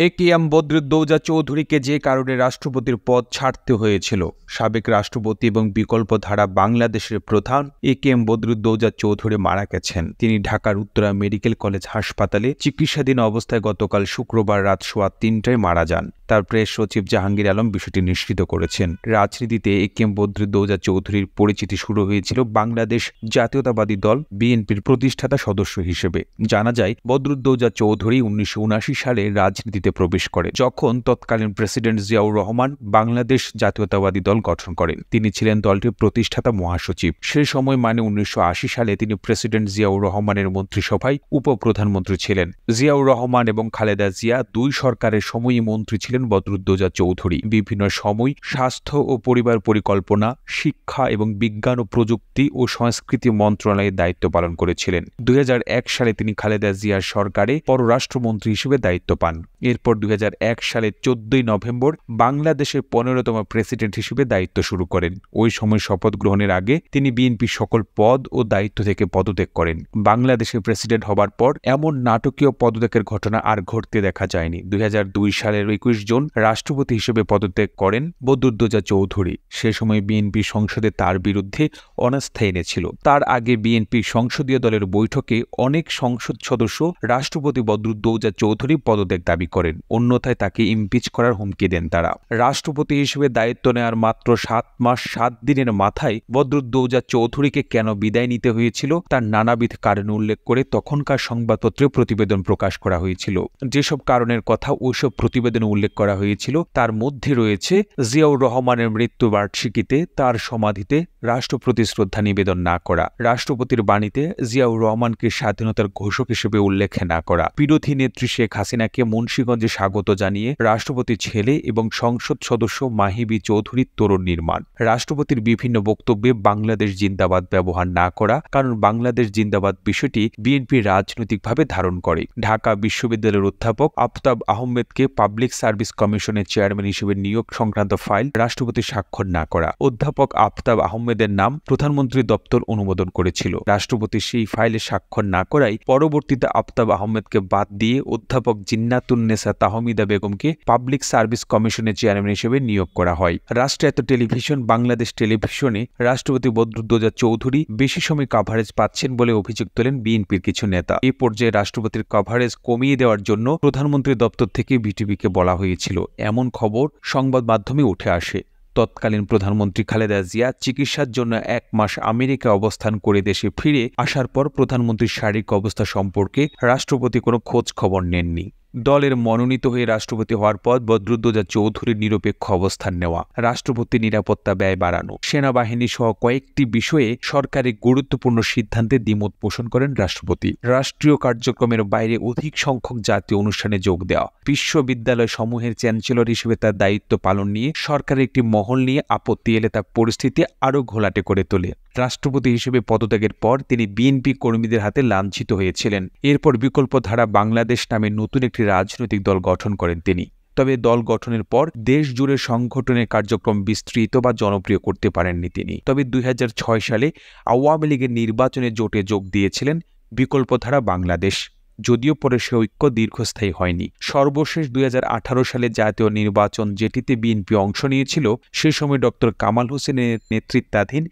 A K M বদরুদ্দৌজা চৌধুরীকে যে কারণে রাষ্ট্রপতির পদ ছাড়তে হয়েছিল, সাবেক রাষ্ট্রপতি এবং বিকল্প ধারা বাংলাদেশের প্রধান এ.কে.এম বদরুদ্দৌজা চৌধুরী মারা গেছেন। তিনি ঢাকার উত্তরা মেডিকেল কলেজ হাসপাতালে চিকিৎসাধীন অবস্থায় গতকাল শুক্রবার রাত 3:15টায় মারা যান। তার প্রেস সচিব জাহাঙ্গীর আলম বিষয়টি নিশ্চিত করেছেন। রাজনীতিতে এ.কে.এম বদরুদ্দৌজা চৌধুরীর পরিচিতি শুরু হয়েছিল বাংলাদেশ জাতীয়তাবাদী দল বিএনপির প্রতিষ্ঠাতা সদস্য হিসেবে। জানা যায়, বদরুদ্দৌজা চৌধুরী 1979 সালে রাজনীতিতে প্রবেশ করে, যখন তৎকালীন প্রেসিডেন্ট জিয়াউর রহমান বাংলাদেশ জাতীয়তাবাদী দল গঠন করেন। তিনি ছিলেন দলটির প্রতিষ্ঠাতা মহাসচিব। সে সময় 1980 সালে তিনি প্রেসিডেন্ট জিয়াউর রহমানের মন্ত্রিসভায় উপপ্রধানমন্ত্রী ছিলেন। জিয়াউর রহমান এবং খালেদা জিয়া দুই সরকারের সময়ই মন্ত্রী ছিলেন বদরুদ্দৌজা চৌধুরী। বিভিন্ন সময় স্বাস্থ্য ও পরিবার পরিকল্পনা, শিক্ষা এবং বিজ্ঞান ও প্রযুক্তি ও সংস্কৃতি মন্ত্রণালয়ের দায়িত্ব পালন করেছিলেন। 2001 সালে তিনি খালেদা জিয়ার সরকারে পররাষ্ট্রমন্ত্রী হিসেবে দায়িত্ব পান। এরপর 2001 সালের 14 নভেম্বর বাংলাদেশের 15তম প্রেসিডেন্ট হিসেবে দায়িত্ব শুরু করেন। ওই সময় শপথ গ্রহণের আগে তিনি বিএনপির সকল পদ ও দায়িত্ব থেকে পদত্যাগ করেন। বাংলাদেশের প্রেসিডেন্ট হবার পর এমন নাটকীয় পদত্যাগের ঘটনা আর ঘটতে দেখা যায়নি। 2002 সালের 21 জুন রাষ্ট্রপতি হিসেবে পদত্যাগ করেন বদরুদ্দৌজা চৌধুরী। সে সময় বিএনপি সংসদে তার বিরুদ্ধে অনাস্থা এনেছিল। তার আগে বিএনপি সংসদীয় দলের বৈঠকে অনেক সংসদ সদস্য রাষ্ট্রপতি বদরুদ্দৌজা চৌধুরী পদত্যাগ দাবি করেন, অন্যথায় তাকে ইমপিচ করার হুমকি দেন তারা। রাষ্ট্রপতি হিসেবে দায়িত্ব নেওয়ার মাত্র 7 মাস 7 দিনের মাথায় বদরুদ্দৌজা চৌধুরীকে কেন বিদায় নিতে হয়েছিল তার নানাবিধ কারণ উল্লেখ করে তখনকার সংবাদপত্রে প্রতিবেদন প্রকাশ করা হয়েছিল। যেসব কারণের কথা ওইসব প্রতিবেদনে উল্লেখ করা হয়েছিল তার মধ্যে রয়েছে জিয়াউর রহমানের মৃত্যুবার্ষিকীতে তার সমাধিতে রাষ্ট্রপতি শ্রদ্ধা নিবেদন না করা, রাষ্ট্রপতির বাণীতে জিয়াউর রহমানকে স্বাধীনতার ঘোষক হিসেবে উল্লেখ না করা, বিরোধী নেত্রী শেখ হাসিনাকে মুন্সিগঞ্জে স্বাগত জানিয়ে রাষ্ট্রপতির ছেলে এবং সংসদ সদস্য মাহিবি চৌধুরীর তোরণ নির্মাণ, রাষ্ট্রপতির বিভিন্ন বক্তব্যে বাংলাদেশ জিন্দাবাদ ব্যবহার না করা, কারণ বাংলাদেশ জিন্দাবাদ বিষয়টি বিএনপি রাজনৈতিকভাবে ধারণ করে, ঢাকা বিশ্ববিদ্যালয়ের অধ্যাপক আফতাব আহমেদকে পাবলিক সার্ভিস কমিশনের চেয়ারম্যান হিসেবে নিয়োগ সংক্রান্ত ফাইল রাষ্ট্রপতি স্বাক্ষর না করা। অধ্যাপক আফতাব আহমেদের নাম প্রধানমন্ত্রী দপ্তর অনুমোদন করেছিল। রাষ্ট্রপতি সেই ফাইলে স্বাক্ষর না করায় পরবর্তীতে আফতাব আহমেদকে বাদ দিয়ে অধ্যাপক জিন্নাতুন্নেসা তাহমিদা বেগমকে পাবলিক সার্ভিস কমিশনের চেয়ারম্যান হিসেবে নিয়োগ করা হয়। রাষ্ট্রায়ত্ত টেলিভিশন বাংলাদেশ টেলিভিশনে রাষ্ট্রপতি বদরুদ্দৌজা চৌধুরী বেশি সময় কভারেজ পাচ্ছেন বলে অভিযোগ তোলেন বিএনপির কিছু নেতা। এ পর্যায়ে রাষ্ট্রপতির কভারেজ কমিয়ে দেওয়ার জন্য প্রধানমন্ত্রী দপ্তর থেকে বিটিভিকে বলা হয়েছিল, এমন খবর সংবাদ মাধ্যমে উঠে আসে। তৎকালীন প্রধানমন্ত্রী খালেদা জিয়া চিকিৎসার জন্য 1 মাস আমেরিকা অবস্থান করে দেশে ফিরে আসার পর প্রধানমন্ত্রীর শারীরিক অবস্থা সম্পর্কে রাষ্ট্রপতি কোনো খোঁজ খবর নেননি। দলের মনোনীত হয়ে রাষ্ট্রপতি হওয়ার পর বদরুদ্দৌজা চৌধুরীর নিরপেক্ষ অবস্থান নেওয়া, রাষ্ট্রপতির নিরাপত্তা ব্যয় বাড়ানো, সেনাবাহিনী সহ কয়েকটি বিষয়ে সরকারি গুরুত্বপূর্ণ সিদ্ধান্তে দ্বিমত পোষণ করেন রাষ্ট্রপতি। রাষ্ট্রীয় কার্যক্রমের বাইরে অধিক সংখ্যক জাতীয় অনুষ্ঠানে যোগ দেওয়া, বিশ্ববিদ্যালয় সমূহের চ্যান্সেলর হিসেবে তার দায়িত্ব পালন নিয়ে সরকারের একটি মহল নিয়ে আপত্তি এলে তা পরিস্থিতি আরও ঘোলাটে করে তোলে। রাষ্ট্রপতি হিসেবে পদত্যাগের পর তিনি বিএনপি কর্মীদের হাতে লাঞ্ছিত হয়েছিলেন। এরপর বিকল্প ধারা বাংলাদেশ নামে নতুন একটি রাজনৈতিক দল গঠন করেন তিনি। তবে দল গঠনের পর দেশ জুড়ে সংগঠনের কার্যক্রম বিস্তৃত বা জনপ্রিয় করতে পারেননি তিনি। তবে 2006 সালে আওয়ামী লীগের নির্বাচনে জোটে যোগ দিয়েছিলেন বিকল্প ধারা বাংলাদেশ, যদিও পরে সে ঐক্য দীর্ঘস্থায়ী হয়নি। সর্বশেষ 2018 সালে জাতীয় নির্বাচন যেটিতে বিএনপি অংশ নিয়েছিল, সে সময় ডক্টর কামাল হোসেনের নেতৃত্বাধীন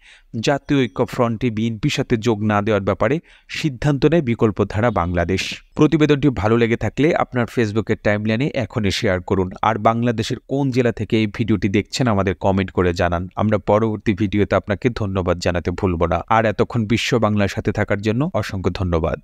জাতীয় ঐক্য ফ্রন্টে বিএনপির সাথে যোগ না দেওয়ার ব্যাপারে সিদ্ধান্ত নেয় বিকল্প ধারা বাংলাদেশ। প্রতিবেদনটি ভালো লেগে থাকলে আপনার ফেসবুকের টাইমলাইনে এখনই শেয়ার করুন। আর বাংলাদেশের কোন জেলা থেকে এই ভিডিওটি দেখছেন আমাদের কমেন্ট করে জানান। আমরা পরবর্তী ভিডিওতে আপনাকে ধন্যবাদ জানাতে ভুলব না। আর এতক্ষণ বিশ্ব বাংলার সাথে থাকার জন্য অসংখ্য ধন্যবাদ।